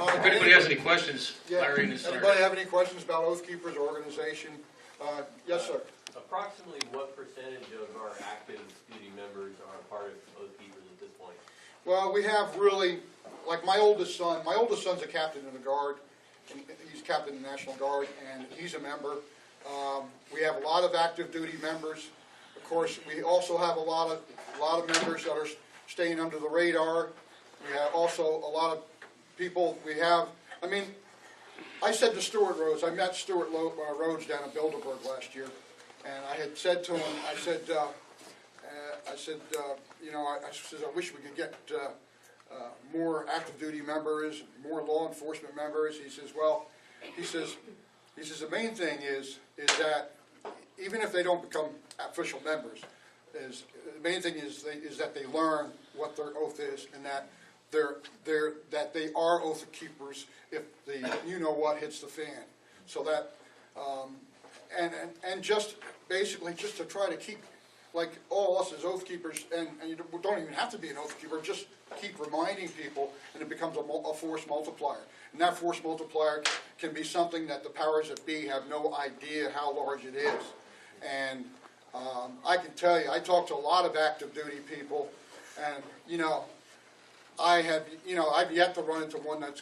If anybody has any questions, Yeah. Larry and his Anybody have any questions about Oath Keepers organization? Yes, sir. Approximately what percentage of our active duty members are part of Oath Keepers at this point? Well, we have really, like my oldest son's a captain in the Guard, and he's captain in the National Guard, and he's a member. We have a lot of active duty members. Of course, we also have a lot of members that are staying under the radar. We have also a lot of people, I mean, I said to Stuart Rhodes, I met Stuart Rhodes down in Bilderberg last year, and I had said to him, I said, you know, I wish we could get more active duty members, more law enforcement members. He says, well, he says the main thing is that even if they don't become official members, the main thing is that they learn what their oath is, and that they are oath keepers if the you know what hits the fan. So that and just basically just to try to keep, like all us as oath keepers, and you don't even have to be an oath keeper, just keep reminding people, and it becomes a force multiplier. And that force multiplier can be something that the powers that be have no idea how large it is. And I can tell you, I talk to a lot of active duty people, and you know, I've yet to run into one that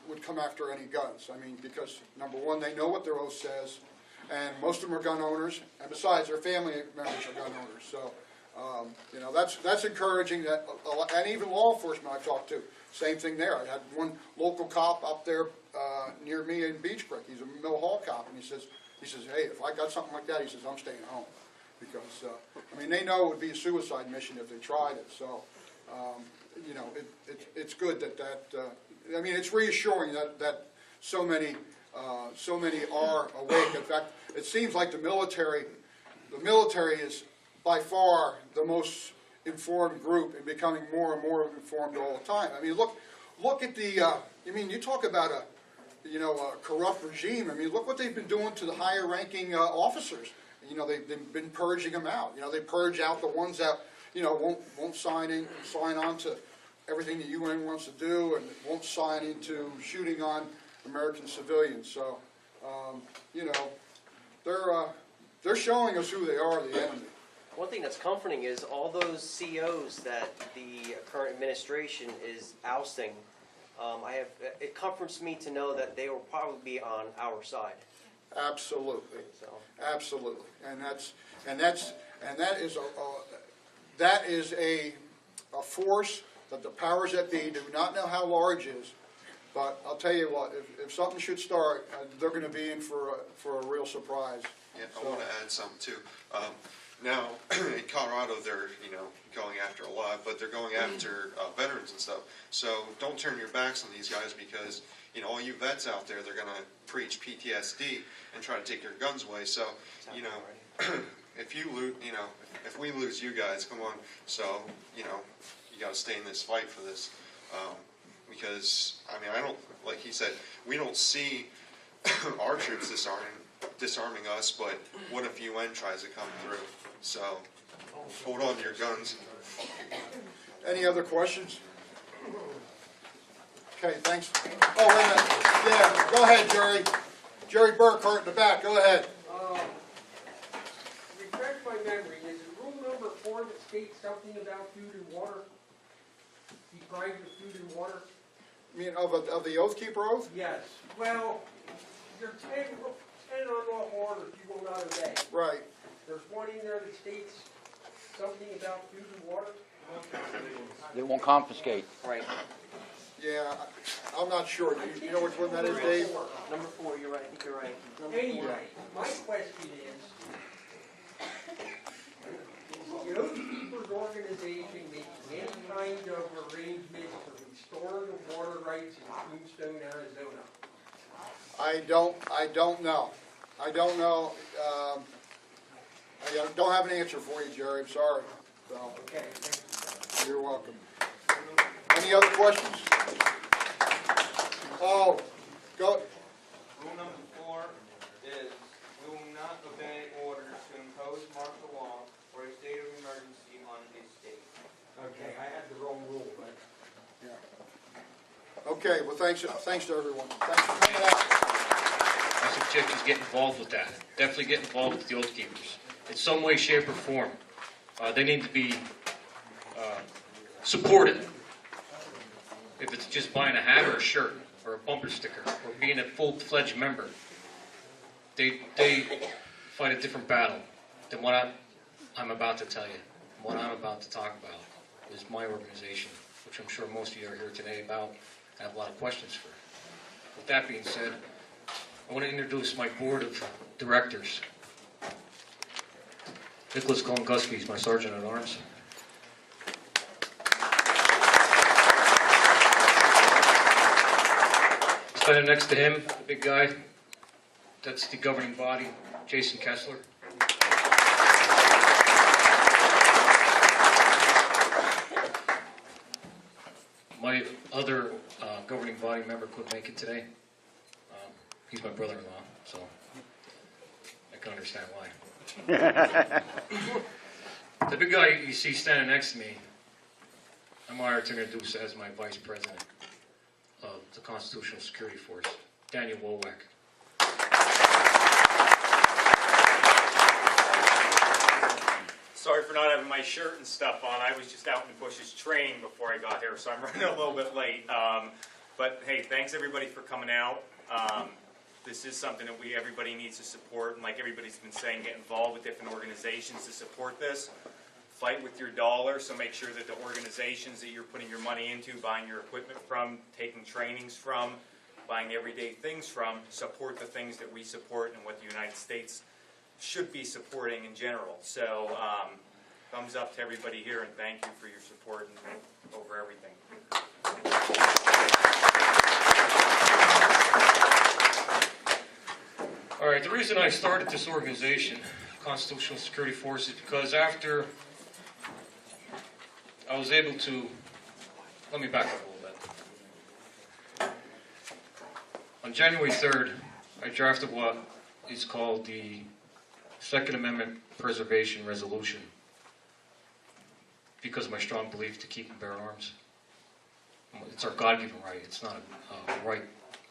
would come after any guns. I mean, because number one, they know what their oath says, and most of them are gun owners, and besides, their family members are gun owners. So, you know, that's encouraging. That and even law enforcement I've talked to, same thing there. I had one local cop up there near me in Beach Creek. He's a Mill Hall cop, and he says, hey, if I got something like that, he says, I'm staying home, because I mean, they know it would be a suicide mission if they tried it. So. You know, it's good that I mean, it's reassuring that so many are awake. In fact, it seems like the military is by far the most informed group, and becoming more and more informed all the time. I mean, look at the. I mean, you talk about a corrupt regime. I mean, look what they've been doing to the higher ranking officers. You know, they've been purging them out. You know, they purge out the ones that won't sign on to everything the UN wants to do, and won't sign into shooting on American civilians. So, you know, they're showing us who they are, the enemy. One thing that's comforting is all those COs that the current administration is ousting. It comforts me to know that they will probably be on our side. Absolutely, So. absolutely, and that is a force that the powers that be do not know how large is, but I'll tell you what, if something should start, they're going to be in for a real surprise. Yeah, I want to add something too. Now in Colorado, they're going after a lot, but they're going after veterans and stuff. So don't turn your backs on these guys, because all you vets out there, they're going to preach PTSD and try to take your guns away. So if you lose, if we lose you guys, come on. So you got to stay in this fight for this, because I mean, I don't, like he said, we don't see our troops disarming us, but what if UN tries to come through? So hold on to your guns. Any other questions? Okay, thanks. Oh, wait a minute. Yeah, go ahead, Jerry. Jerry Burkhart in the back. Go ahead. Refresh my memory. Is it rule number 4 that states something about food and water? Deprived of food and water? You mean of the Oath Keeper oath? Yes. Well, there are 10 unlawful orders you will not obey. Right. There's one in there that states something about food and water. They won't confiscate. Right. Yeah, I'm not sure. You know which one that is, Dave? Number 4, you're right. I think you're right. Number Anyway, my question is the Oath Keepers organization making any kind of arrangements to restore the water rights in Tombstone, Arizona? I don't know. I don't know. I don't have an answer for you, Jerry. I'm sorry. So, Okay, thank you. you're welcome. Any other questions? Oh, go. Rule number 4 is we will not obey orders to impose martial law or a state of emergency on a state. Okay, I had the wrong rule, but Yeah. Okay, well, thanks to everyone. Thanks for coming out. I suggest you get involved with that. Definitely get involved with the Oath Keepers. In some way, shape, or form. They need to be supported. If it's just buying a hat or a shirt or a bumper sticker or being a full-fledged member, they fight a different battle than what I'm about to tell you. What I'm about to talk about is my organization, which I'm sure most of you are here today about and have a lot of questions for. With that being said, I want to introduce my board of directors. Nicholas Gusby is my sergeant at arms. Standing next to him, the big guy, that's the governing body, Jason Kessler. My other governing body member couldn't make it today. He's my brother-in-law, so I can understand why. The big guy you see standing next to me, I'm honored to introduce as my vice president of the Constitutional Security Force, Daniel Wowak. Sorry for not having my shirt and stuff on. I was just out in the bushes training before I got here, so I'm running a little bit late. But hey, thanks everybody for coming out. This is something that everybody needs to support, and like everybody's been saying, get involved with different organizations to support this. Fight with your dollar, so make sure that the organizations that you're putting your money into, buying your equipment from, taking trainings from, buying everyday things from, support the things that we support and what the United States should be supporting in general. So thumbs up to everybody here, and thank you for your support and over everything. All right, the reason I started this organization, Constitutional Security Force, is because after I was able to, let me back up a little bit. On January 3rd, I drafted what is called the Second Amendment Preservation Resolution because of my strong belief to keep and bear arms. It's our God-given right. It's not a right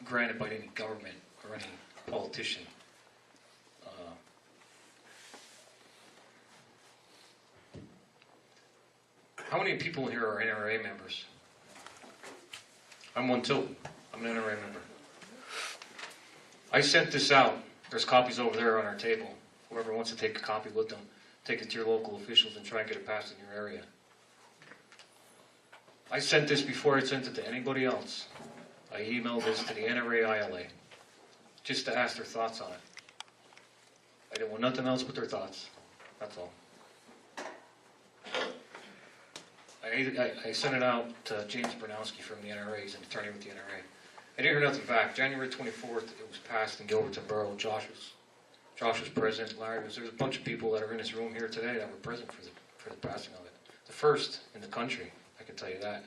granted by any government or any politician. How many people here are NRA members? I'm one too. I'm an NRA member. I sent this out. There's copies over there on our table. Whoever wants to take a copy with them, take it to your local officials and try and get it passed in your area. I sent this before I sent it to anybody else. I emailed this to the NRA ILA just to ask their thoughts on it. I didn't want nothing else but their thoughts. That's all. I sent it out to James Bernowski from the NRA. He's an attorney with the NRA. I didn't hear nothing back. January 24th, it was passed in Gilberton Borough. Josh was present. Larry was. There's a bunch of people that are in this room here today that were present for the passing of it. The first in the country, I can tell you that.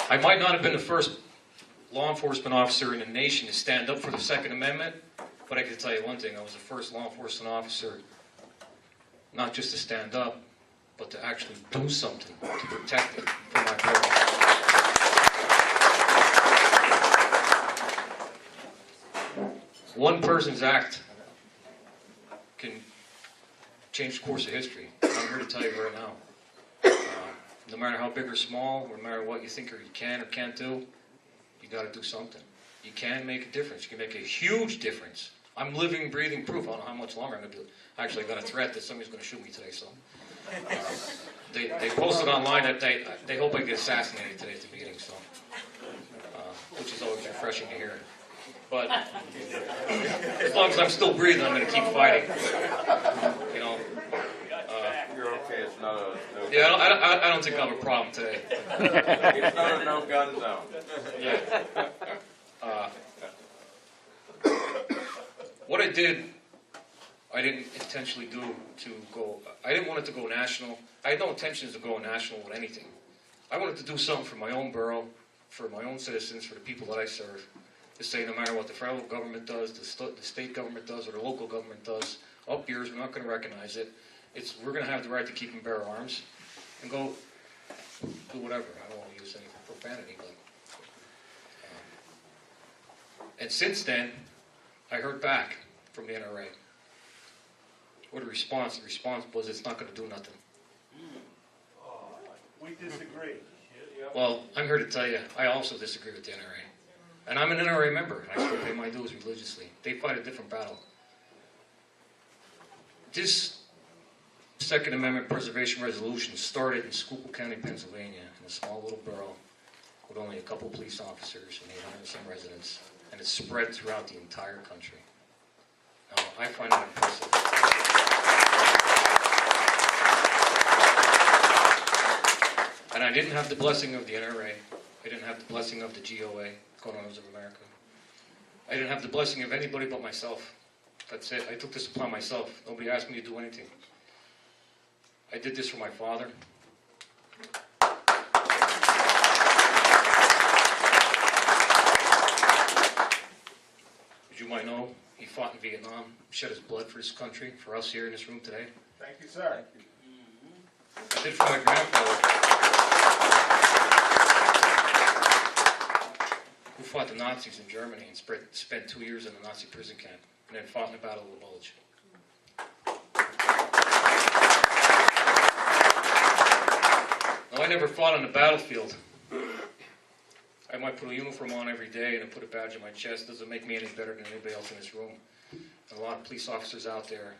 I might not have been the first law enforcement officer in the nation to stand up for the Second Amendment, but I can tell you one thing, I was the first law enforcement officer not just to stand up, but to actually do something to protect it from my brother. One person's act can change the course of history. And I'm here to tell you right now, no matter how big or small, no matter what you think or you can or can't do, you got to do something. You can make a difference. You can make a huge difference. I'm living, breathing proof. I don't know how much longer I'm going to do it. Actually, I got a threat that somebody's going to shoot me today, so. They posted online that they hope I get assassinated today at the meeting, so. Which is always refreshing to hear. But as long as I'm still breathing, I'm going to keep fighting. You know. You're okay. It's not a no. Yeah, I don't think I have a problem today. It's not a no gun zone. Yeah. What I did, I didn't intentionally do to go. I didn't want it to go national. I had no intentions of going national with anything. I wanted to do something for my own borough, for my own citizens, for the people that I serve. To say no matter what the federal government does, the state government does, or the local government does, up yours, we're not going to recognize it. we're gonna have the right to keep and bear arms and go do whatever. I don't want to use any profanity, but. And since then, I heard back from the NRA. What a response. The response was it's not gonna do nothing. We disagree. Well, I'm here to tell you, I also disagree with the NRA. And I'm an NRA member, and I still pay my dues religiously. They fight a different battle. This Second Amendment Preservation Resolution started in Schuylkill County, Pennsylvania, in a small little borough with only a couple police officers and 800 and some residents, and it's spread throughout the entire country. Now, I find that impressive. And I didn't have the blessing of the NRA. I didn't have the blessing of the GOA, Gunners of America. I didn't have the blessing of anybody but myself. That's it. I took this upon myself. Nobody asked me to do anything. I did this for my father. As you might know, he fought in Vietnam, shed his blood for his country, for us here in this room today. Thank you, sir. I did for my grandfather, who fought the Nazis in Germany and spent 2 years in a Nazi prison camp, and then fought in the Battle of the Bulge. Now, I never fought on the battlefield. I might put a uniform on every day and put a badge on my chest. Doesn't make me any better than anybody else in this room. And a lot of police officers out there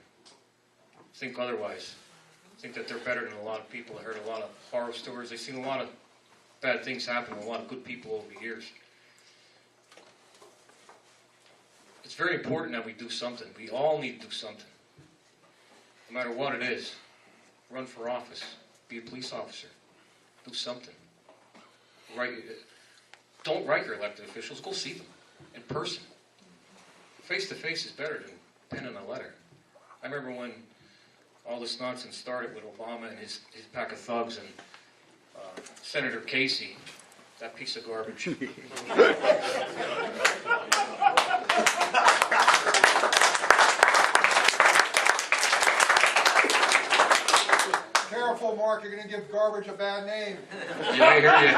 think otherwise. Think that they're better than a lot of people. I heard a lot of horror stories. I've seen a lot of bad things happen to a lot of good people over the years. It's very important that we do something. We all need to do something. No matter what it is. Run for office. Be a police officer. Do something. Don't write your elected officials. Go see them in person. Face-to-face is better than penning a letter. I remember when all this nonsense started with Obama and his pack of thugs and Senator Casey, that piece of garbage. Careful, Mark, you're gonna give garbage a bad name. Yeah, I hear you.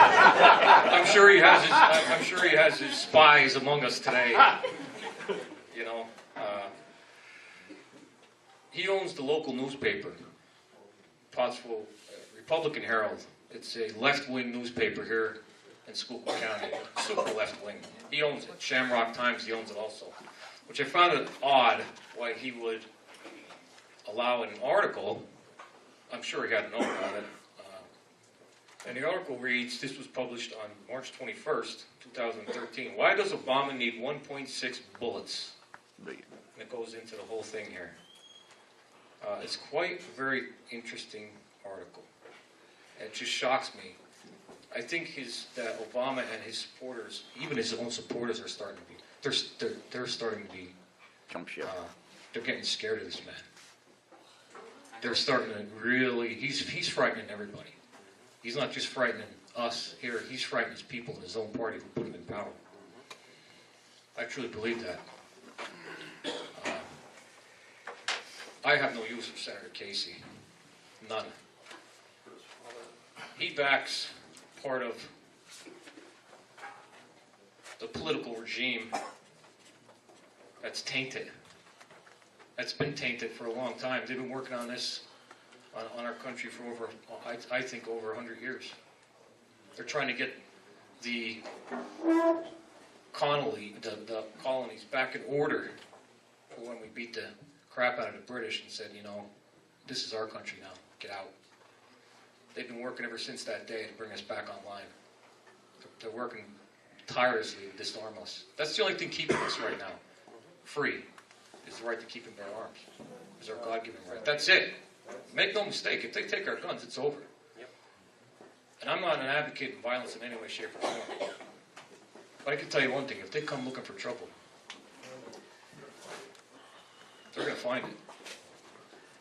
I'm sure he has his spies among us today. You know, he owns the local newspaper, Pottsville Republican Herald. It's a left-wing newspaper here in Schuylkill County, super left-wing. He owns it. Shamrock Times, he owns it also. Which I found it odd why he would allow an article. I'm sure he had to know about it. And the article reads, this was published on March 21st, 2013. Why does Obama need 1.6 bullets? And it goes into the whole thing here. It's quite a very interesting article. It just shocks me. I think that Obama and his supporters, even his own supporters, are starting to be. They're starting to be. Jump ship. They're getting scared of this man. They're starting to really. He's frightening everybody. He's not just frightening us here. He's frightening his people in his own party who put him in power. I truly believe that. I have no use for Senator Casey. None. He backs part of the political regime that's tainted. That's been tainted for a long time. They've been working on this, on our country for over, I think, over 100 years. They're trying to get the colonies back in order for when we beat the crap out of the British and said, you know, this is our country now, get out. They've been working ever since that day to bring us back online. They're working tirelessly to disarm us. That's the only thing keeping us right now free, is the right to keep and bear arms. Is our God-given right. That's it. Make no mistake, if they take our guns, it's over. Yep. And I'm not an advocate of violence in any way, shape, or form. But I can tell you one thing, if they come looking for trouble, they're going to find it.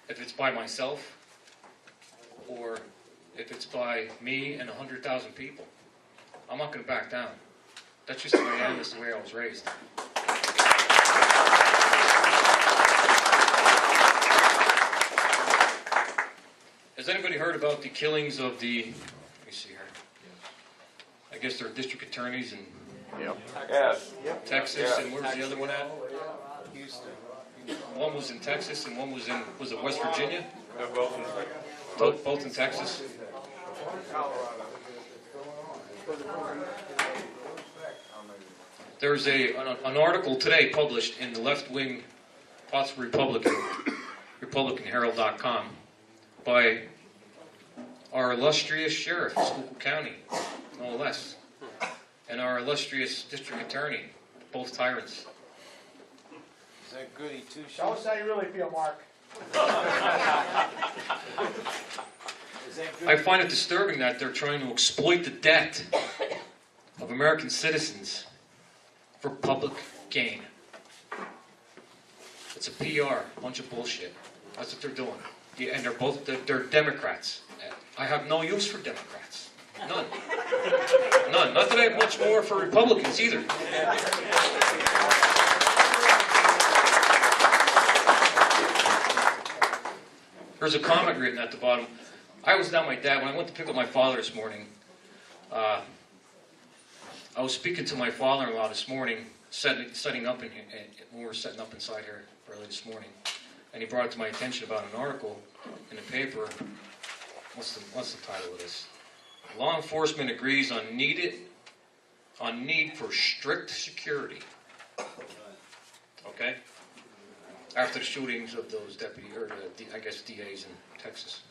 If it's by myself, or if it's by me and 100,000 people, I'm not going to back down. That's just the way I am. That's the way I was raised. Has anybody heard about the killings of the, let me see here. I guess they're district attorneys in Yes. Texas, and where's the other one at? One was in Texas and one was it West Virginia? Both in Texas? There's an article today published in the left-wing Pottsville RepublicanHerald.com by our illustrious sheriff of Schuylkill County, no less, and our illustrious district attorney, both tyrants. Is that goody two shoes? Tell us how you really feel, Mark. I find it disturbing that they're trying to exploit the debt of American citizens for public gain. It's a PR, bunch of bullshit. That's what they're doing. Yeah, and they're Democrats. I have no use for Democrats. None. None. Not that I have much more for Republicans either. There's a comment written at the bottom. I was down my dad, when I went to pick up my father this morning, I was speaking to my father-in-law this morning, setting up when we were setting up inside here early this morning, and he brought it to my attention about an article in the paper. What's the title of this? Law enforcement agrees on need for strict security. Okay? After the shootings of those DAs in Texas.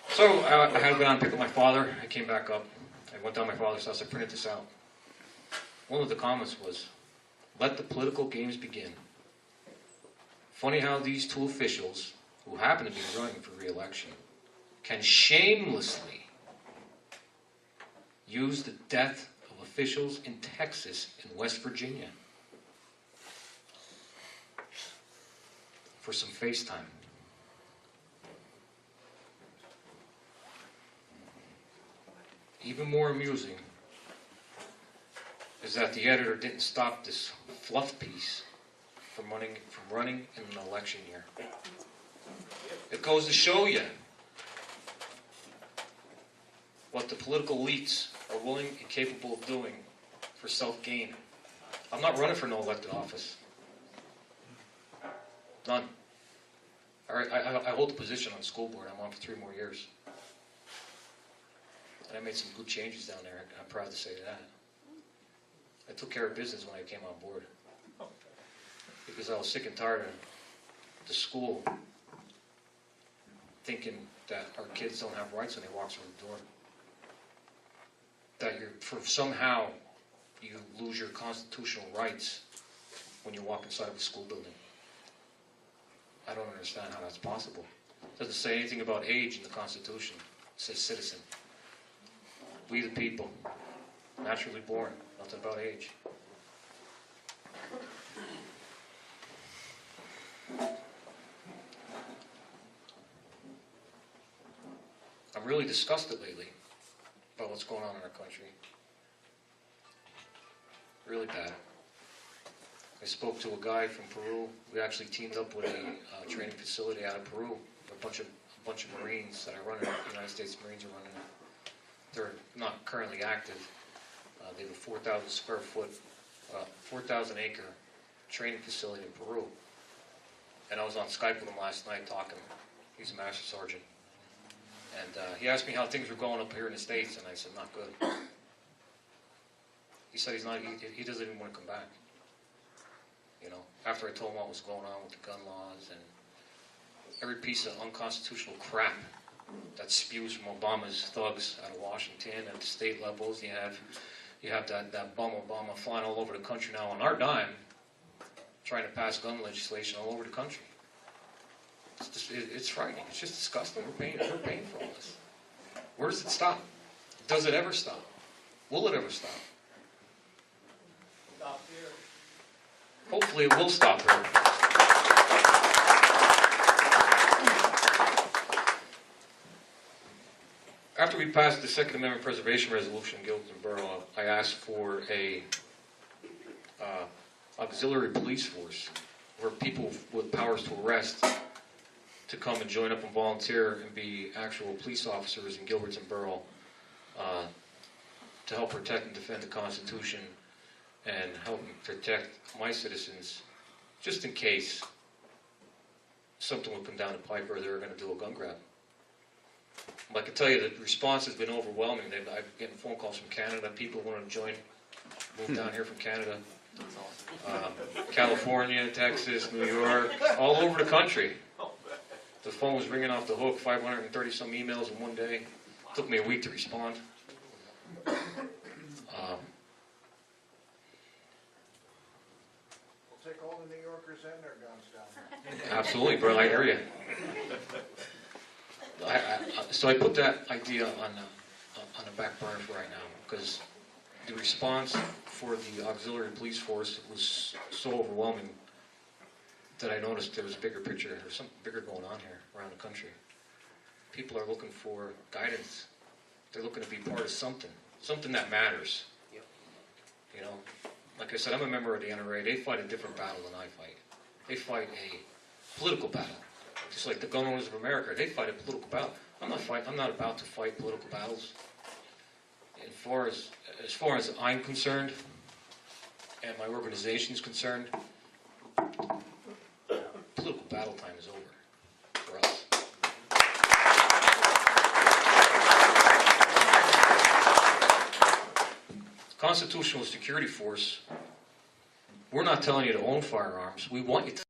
So I had to go down and pick up my father. I came back up. I went down to my father's house. I printed this out. One of the comments was, "Let the political games begin." Funny how these two officials, who happen to be running for re-election, can shamelessly use the death of officials in Texas and West Virginia for some FaceTime. Even more amusing is that the editor didn't stop this fluff piece from running in an election year. It goes to show you what the political elites are willing and capable of doing for self-gain. I'm not running for no elected office. None. I hold the position on the school board. I'm on for 3 more years. And I made some good changes down there. I'm proud to say that. I took care of business when I came on board. Because I was sick and tired of the school thinking that our kids don't have rights when they walk through the door. That somehow you lose your constitutional rights when you walk inside of a school building. I don't understand how that's possible. It doesn't say anything about age in the Constitution. It says citizen. We the people, naturally born, nothing about age. I'm really disgusted lately about what's going on in our country. Really bad. I spoke to a guy from Peru. We actually teamed up with a training facility out of Peru. A bunch of Marines that are running it. The United States Marines are running it. They're not currently active. They have a 4,000 square foot, 4,000 acre training facility in Peru. And I was on Skype with him last night talking. He's a master sergeant. And he asked me how things were going up here in the States, and I said, not good. He said he doesn't even want to come back. You know, after I told him what was going on with the gun laws and every piece of unconstitutional crap that spews from Obama's thugs out of Washington at the state levels. You have that bum Obama flying all over the country now on our dime, trying to pass gun legislation all over the country. It's frightening. It's just disgusting. We're paying for all this. Where does it stop? Does it ever stop? Will it ever stop? Stop here. Hopefully it will stop here. After we passed the Second Amendment Preservation Resolution in Gilpin Borough, I asked for a auxiliary police force where people with powers to arrest to come and join up and volunteer and be actual police officers in Gilbert's and Borough to help protect and defend the Constitution and help protect my citizens, just in case something would come down the pipe or they were going to do a gun grab. I can tell you that the response has been overwhelming. I'm getting phone calls from Canada. People want to join, move down here from Canada. California, Texas, New York, all over the country. The phone was ringing off the hook, 530 some emails in one day. Took me a week to respond. We'll take all the New Yorkers and their guns down there. Absolutely, bro. I hear you. So I put that idea on the back burner for right now because the response for the auxiliary police force was so overwhelming that I noticed there was a bigger picture. There's something bigger going on here around the country. People are looking for guidance. They're looking to be part of something that matters. Yep. You know, like I said, I'm a member of the NRA. They fight a different battle than I fight. They fight a political battle. Just like the gun owners of America, they fight a political battle. I'm not about to fight political battles. As far as I'm concerned, and my organization is concerned, political battle time is over for us. Constitutional security force, we're not telling you to own firearms. We want you to.